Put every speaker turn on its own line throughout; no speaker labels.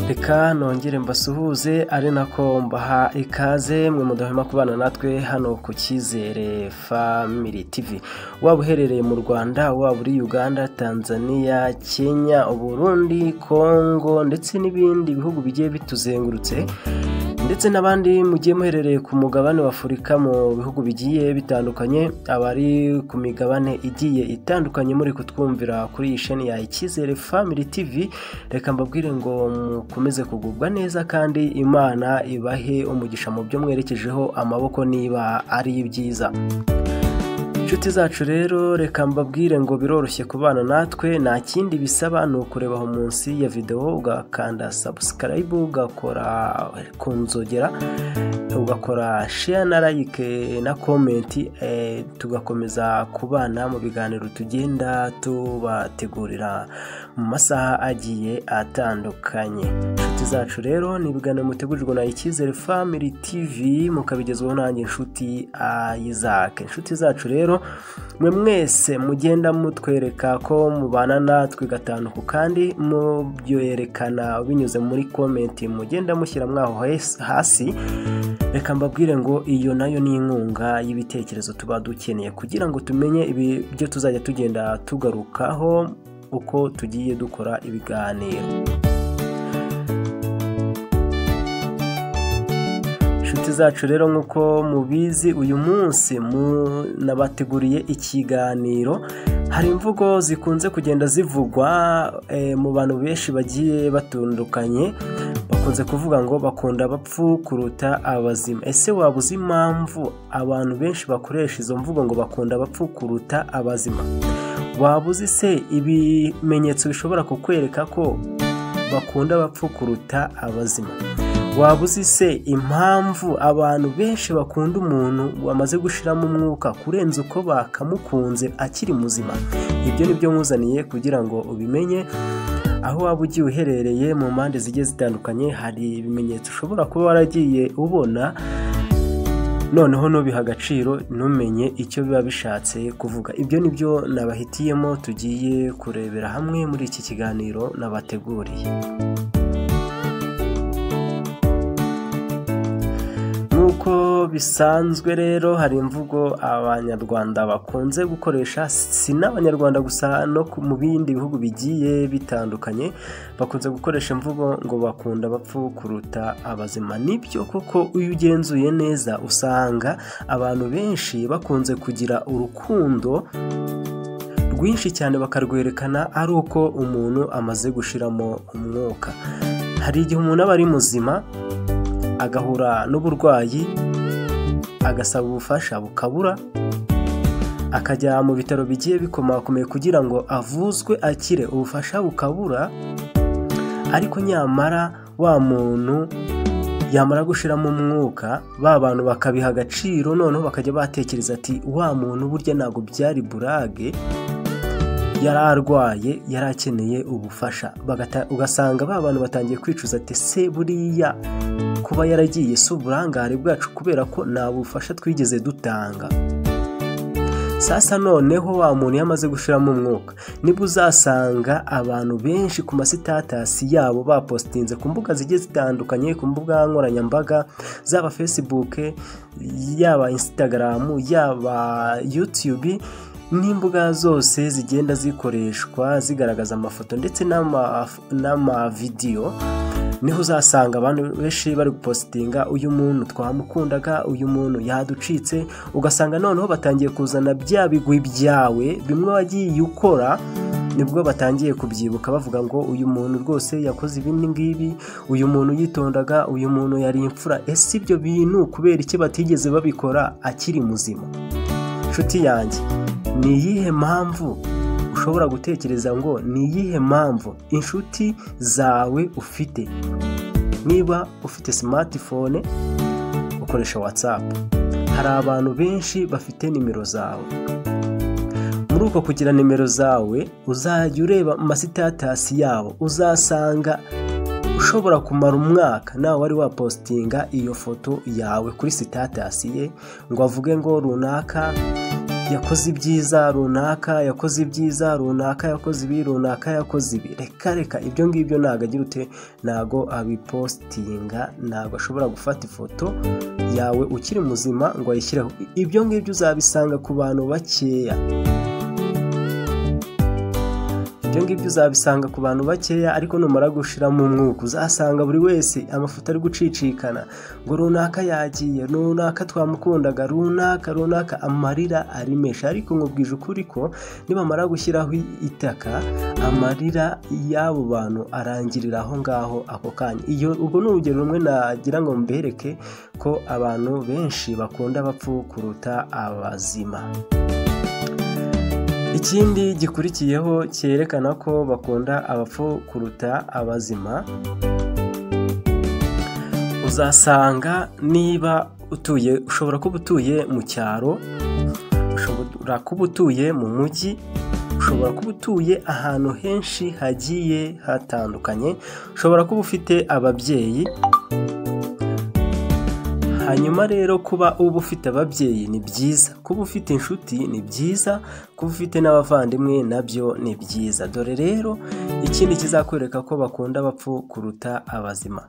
Reka nongere mbasuhuze ari nako mbaha ikaze mwe mudahwema kubana natwe hano ku Cyizere Family TV. Waba uherereye mu Rwanda, waba uri Uganda, Tanzania, Kenya, Burundi, Congo ndetse n'ibindi bihugu bigiye bituzengurutse, ndetse n'abandi mugiye muherereye ku mugabane wa Afurika mu bihugu bigiye bitandukanye, abari ku migabane igiye itandukanye muri kutwumvira kuri iyi chaîne ya Cyizere Family TV. Reka mbabwire ngo mukomeze kugubwa neza kandi Imana ibahe umugisha mu byo mwerekejeho amaboko niba ari byiza. Inshuti zacu rero, reka mbabwire ngo biroroshye kubana natwe, nta kindi bisaba ni ukureba aho munsi ya video ugakanda subscribe, ugakora kunzogera, ugakora share na like na comment, tugakomeza kubana mu biganiro tugenda tubategurira mu masaha agiye atandukanye. Inshuti zacu rero, ni ibiganiro mutegurirwa na Cyizere Family TV, mukabigezweho nanjye inshuti Isaac. Inshuti zacu rero, mwe mwese mugenda mutwereka ko mubana natwe gatanu ku kandi mubyerekana binyuze muri comment mugenda mushyira mwaho hasi. Reka mbabwire ngo iyo nayo ni inkunga y'ibitekerezo tuba dukeneye kugira ngo tumenye ibyo tuzajya tugenda tugarukaho uko tugiye dukora ibiganiro. Inshuti zacu rero, nkuko mubizi, uyu munsi nabateguriye ikiganiro. Hari imvugo zikunze kugenda zivugwa mu bantu benshi bagiye batandukanye, bakunze kuvuga ngo bakunda abapfu kuruta abazima. Ese waba uzi impamvu abantu benshi bakoresha izo mvugo ngo bakunda abapfu kuruta abazima? Waba uzi se ibimenyetso bishobora kukwereka ko bakunda abapfu kuruta abazima? Waba uzi se impamvu abantu benshi bakunda umuntu wamaze gushiramo umwuka kurenza uko bakamukunze akiri muzima? Ibyo nibyo nkuzaniye kugira ngo ubimenye. Aho waba ugiye uherereye mu mpande zigiye zitandukanye, hari ibimenyetso ushobora kuba waragiye ubona, noneho nubiha agaciro ntumenye icyo biba bishatse kuvuga. Ibyo nibyo nabahitiyemo tugiye kurebera hamwe muri iki kiganiro nabateguriye. Nuko bisanzwe rero, hari imvugo abanyarwanda bakunze gukoresha, si n'abanyarwanda gusa, no mu bindi bihugu bigiye bitandukanye bakunze gukoresha imvugo ngo bakunda abapfu kuruta abazima. Nibyo koko, iyo ugenzuye neza usanga abantu benshi bakunze kugira urukundo rwinshi cyane, bakarwerekana ari uko umuntu amaze gushiramo umwuka. Hari igihe umuntu aba ari muzima agahura n'uburwayi, agasaba ubufasha bukabura, akajya mu bitaro bigiye bikomakomeye kugira ngo avuzwe akire, ubufasha bukabura, ariko nyamara wa muntu yamara gushiramo umwuka, ba bantu bakabiha agaciro, noneho bakajya batekereza ati wa muntu burya ntabwo byari burage, yari arwaye, yari akeneye ubufasha. Ugasanga ba bantu batangiye kwicuza ati se buriya kuba yaragiye si uburangare bwacu kubera ko nta bufasha twigeze dutanga. Sasa noneho wa muntu yamaze gushiramo umwuka, niba uzasanga abantu benshi ku masitatasi yabo bapostinze ku mbuga zigiye zitandukanye, ku mbuga nkoranyambaga, zaba Facebook, yaba Instagram, yaba YouTube, n'imbuga zose zigenda zikoreshwa zigaragaza amafoto ndetse n'amavideo, niho uzasanga abantu benshi bari gupostinga uyu muntu twamukundaga, uyu muntu yaducitse. Ugasanga noneho batangiye kuzana bya bigwi byawe bimwe wagiye ukora, nibwo batangiye kubyibuka bavuga ngo uyu muntu rwose yakoze ibindi ngibi, uyu muntu yitondaga, uyu muntu yari imfura. Ese ibyo bintu kubera iki batigeze babikora akiri muzima? Inshuti yanjye, ni iyihe mpamvu ushobora gutekereza ngo ni iyihe mpamvu inshuti zawe ufite? Niba ufite smartphone ukoresha WhatsApp, hari abantu benshi bafite nimero zawe. Muri uko kugira nimero zawe, uzajya ureba amasitatasi yabo, uzasanga ushobora kumara umwaka nawe wari wapostinga iyo foto yawe kuri status ye, ngo avuge ngo runaka yakoze ibyiza runaka, yakoze ibyiza runaka, yakoze ibi runaka, yakoze ibi. Reka ibyo ngibyo ntago agira ute, ntago abipostinga, ntago ashobora gufata ifoto yawe ukiri muzima ngo ayishyireho. Ibyo ngibyo uzabisanga ku bantu bakeya, ibyo ngibyo uzabisanga ku bantu bakeya, ariko numara gushiramo umwuka uzasanga buri wese amafoto ari gucicikana, ngo runaka yagiye, runaka twamukundaga, runaka, amarira ari menshi. Ariko nkubwije ukuri ko nibamara gushyiraho itaka, amarira y'abo bantu arangirira aho ngaho ako kanya. Ubwo ni urugero rumwe nagira ngo mbereke ko abantu benshi bakunda abapfu kuruta abazima. Ikindi gikurikiyeho cyerekana ko bakunda abapfu kuruta abazima, uzasanga niba ushobora kuba utuye mu cyaro, ushobora kuba utuye mu mujyi, ushobora kuba utuye ahantu henshi hagiye hatandukanye, ushobora kuba ufite ababyeyi. Hanyuma rero kuba uba ufite ababyeyi ni byiza, kuba ufite inshuti ni byiza, kuba ufite n'abavandimwe nabyo ni byiza. Dore rero ikindi kizakwereka ko bakunda abapfu kuruta abazima.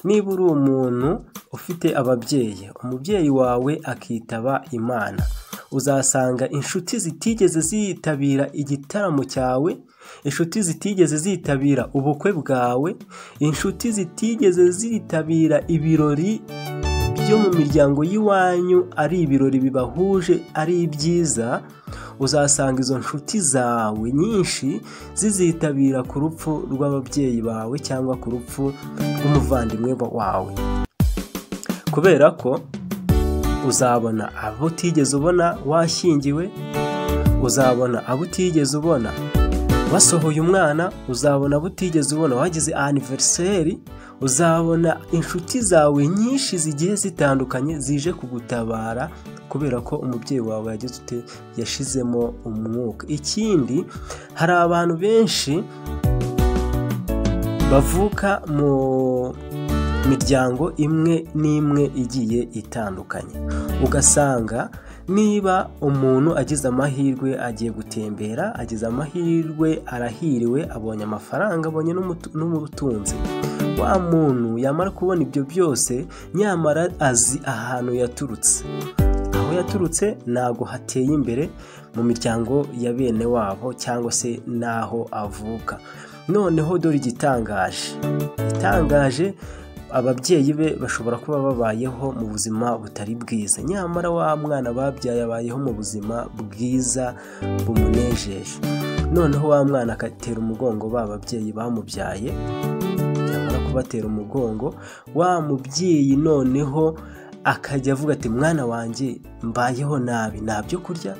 Niba uri umuntu ufite ababyeyi, umubyeyi wawe akitaba Imana, uzasanga inshuti zitigeze zitabira igitaramo cyawe, inshuti zitigeze zitabira ubukwe bwawe, inshuti zitigeze zitabira ibirori byo mu miryango y'iwanyu, ari ibirori bibahuje ari byiza, uzasanga izo nshuti zawe nyinshi zizitabira ku rupfu rw'ababyeyi bawe cyangwa ku rupfu rw'umuvandimwe wawe, kubera ko uzabona abo utigeze ubona washyingiwe, uzabona abo utigeze ubona wasohoye umwana, uzabona abo utigeze ubona wagize anniversaire, uzabona inshuti zawe nyinshi zigiye zitandukanye zije kugutabara kubera ko umubyeyi wawe yagize ute, yashizemo umwuka. Ikindi, hari abantu benshi bavuka mu miryango imwe n'imwe igiye itandukanye, ugasanga niba umuntu agize amahirwe agiye gutembera, agize amahirwe arahiriwe, abonye amafaranga, abonye n'ubutunzi, wa muntu yamara kubona ibyo byose nyamara azi ahantu yaturutse. Aho yaturutse ntago hateye imbere mu miryango ya bene wabo cyangwa se n'aho avuka. Noneho dore igitangaje, ababyeyi be bashobora kuba babayeho mu buzima butari bwiza, nyamara wa mwana babyaye abayeho mu buzima bwiza bumunejeje. Noneho wa mwana akatera umugongo ba babyeyi bamubyaye, nyamara kubatera umugongo, wa mubyeyi noneho akajya avuga ati mwana wanjye mbayeho nabi, nta byo kurya,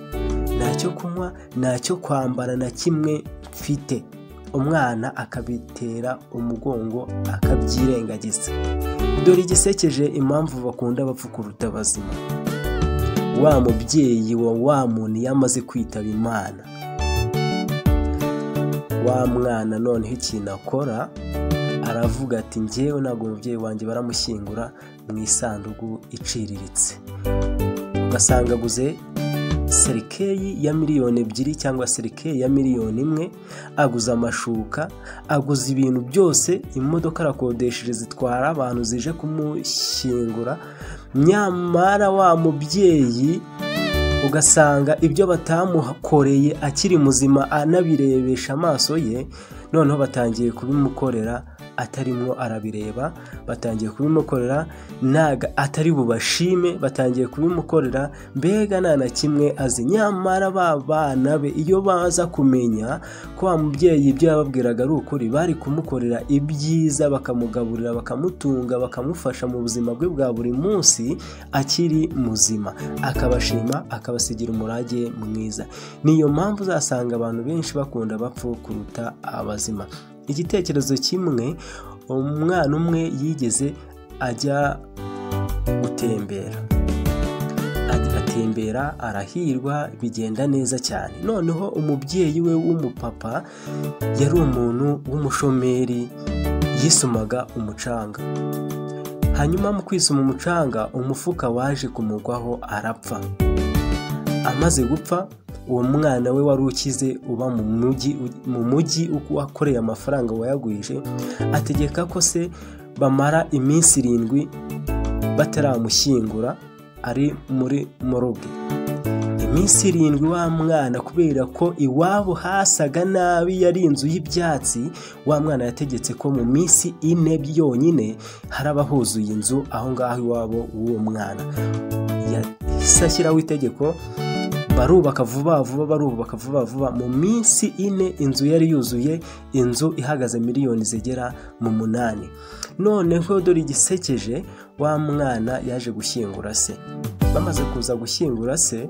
nta cyo kunywa, nta cyo kwambara na kimwe mfite. Umwana akabitera umugongo akabyirengagiza. Dore igisekeje impamvu bakunda abapfu kuruta abazima. Wa mubyeyi wa muntu yamaze kwitaba Imana, wa mwana noneho ikintu akora aravuga ati njyewe ntabwo umubyeyi wanjye baramushyingura mu isanduku iciriritse. Ugasanga aguze serikeyi ya miliyoni 2 cyangwa serikeyi ya miliyoni 1, aguze amashuka, aguze ibintu byose, imodoka arakodesheje zitwara abantu zije kumushyingura, nyamara wa mubyeyi ugasanga ibyo batamukoreye akiri muzima anabirebesha amaso ye, noneho batangiye kubimukorera atarimwo arabireba, batangiye kubimukorera naga atari bubashime, batangiye kubimukorera mbega nta na kimwe azi. Nyamara ba bana be iyo baza kumenya ko wa mubyeyi ibyo yababwiraga ari ukuri, bari kumukorera ibyiza, bakamugaburira, bakamutunga, bakamufasha mu buzima bwe bwa buri munsi akiri muzima, akabashima, akabasigira umurage mwiza. Niyo mpamvu uzasanga abantu benshi bakunda abapfu kuruta abazima. Igitekerezo kimwe, umwana umwe yigeze ajya gutembera, agatembera arahirwa, bigenda neza cyane. Noneho umubyeyi we w'umupapa yari umuntu w'umushomeri, yisumaga umucanga. Hanyuma mu kwisuma umucanga, umufuka waje kumugwaho arapfa. amaze gupfa uwo mwana we wari ukize uba mu mujyi wakoreye amafaranga wayagwije, ategeka ko se bamara iminsi 7 bataramushyingura ari muri morgue. Iminsi 7 wa mwana, kubera ko iwabo hasaga nabi, yari inzu y'ibyatsi, wa mwana yategetse ko mu minsi 4 byonyine haraba huzuye inzu aho ngaho iwabo w'uwo mwana. Yashyiraho itegeko, barubaka vuba vuba. Mu minsi 4 inzu yari yuzuye, inzu ihagaze miliyoni zigera mu 8. Noneho dore igisekeje, wa mwana yaje gushyingura se. Bamaze kuza gushyingura se,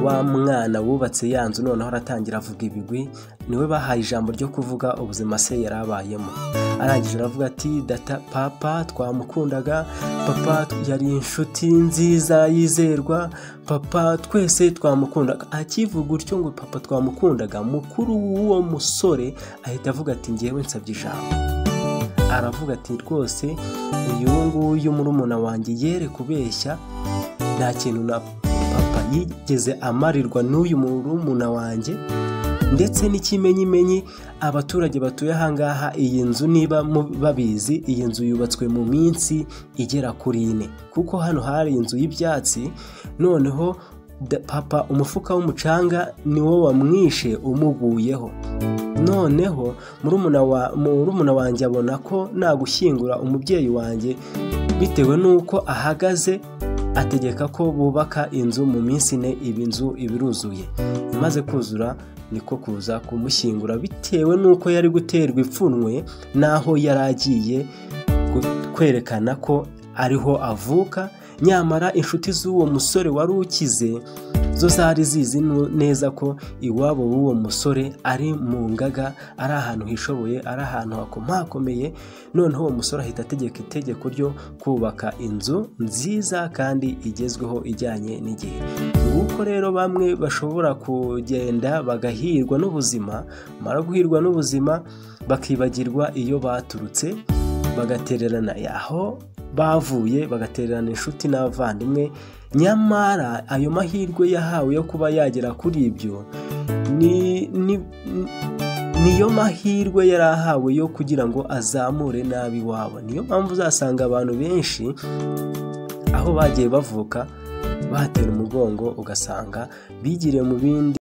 wa mwana wubatse ya nzu noneho aratangira avuga ibigwi, niwe bahaye ijambo ryo kuvuga ubuzima se yarabayemo. Arangije aravuga ati data, papa twamukundaga, papa yari inshuti nziza yizerwa, papa twese twamukundaga. Akivuga utyo ngo papa twamukundaga, mukuru w'uwo musore ahita avuga ati ngewe nsabye ijambo. Aravuga ati rwose uyu nguyu murumuna wanjye yere kubeshya, nta kintu na papa yigeze amarirwa n'uyu murumuna wanjye. Ndetse n'ikimenyimenyi, abaturage batuye ahangaha iyi nzu niba babizi, iyi nzu yubatswe mu minsi igera kuri 4, kuko hano hari inzu y'ibyatsi. Noneho papa umufuka w'umucanga niwo wamwishe umuguyeho. Noneho murumuna wanjye abona ko nagushyingura umubyeyi wanjye bitewe n'uko ahagaze, ategeka ko bubaka inzu mu minsi 4, inzu ibiruzuye. Imaze kuzura niko kuza kumushyingura, bitewe n'uko yari guterwa ipfunwe naho yari agiye kwerekana ko ariho avuka. Nyamara inshuti z'uwo musore wari ukize zo zari zizi neza ko iwabo w'uwo musore ari mu Ngaga, ari ahantu hishoboye, ari ahantu hakomeye. Noneho uwo musore ahita ategeka itegeko ryo kubaka inzu nziza kandi igezweho ijyanye n'igihe. Nguko rero bamwe bashobora kugenda bagahirwa n'ubuzima, mara guhirwa n'ubuzima bakibagirwa iyo baturutse, bagatererana yaho bavuye, bagatererana inshuti n'abavandimwe. Nyamara ayo mahirwe yahawe yo kuba yagera kuri ibyo niyo mahirwe yarahawe yo kugira ngo azamure nabi wabo. Niyo mpamvu uzasanga abantu benshi aho bagiye bavuka batera umugongo, ugasanga bigiriye mu bindi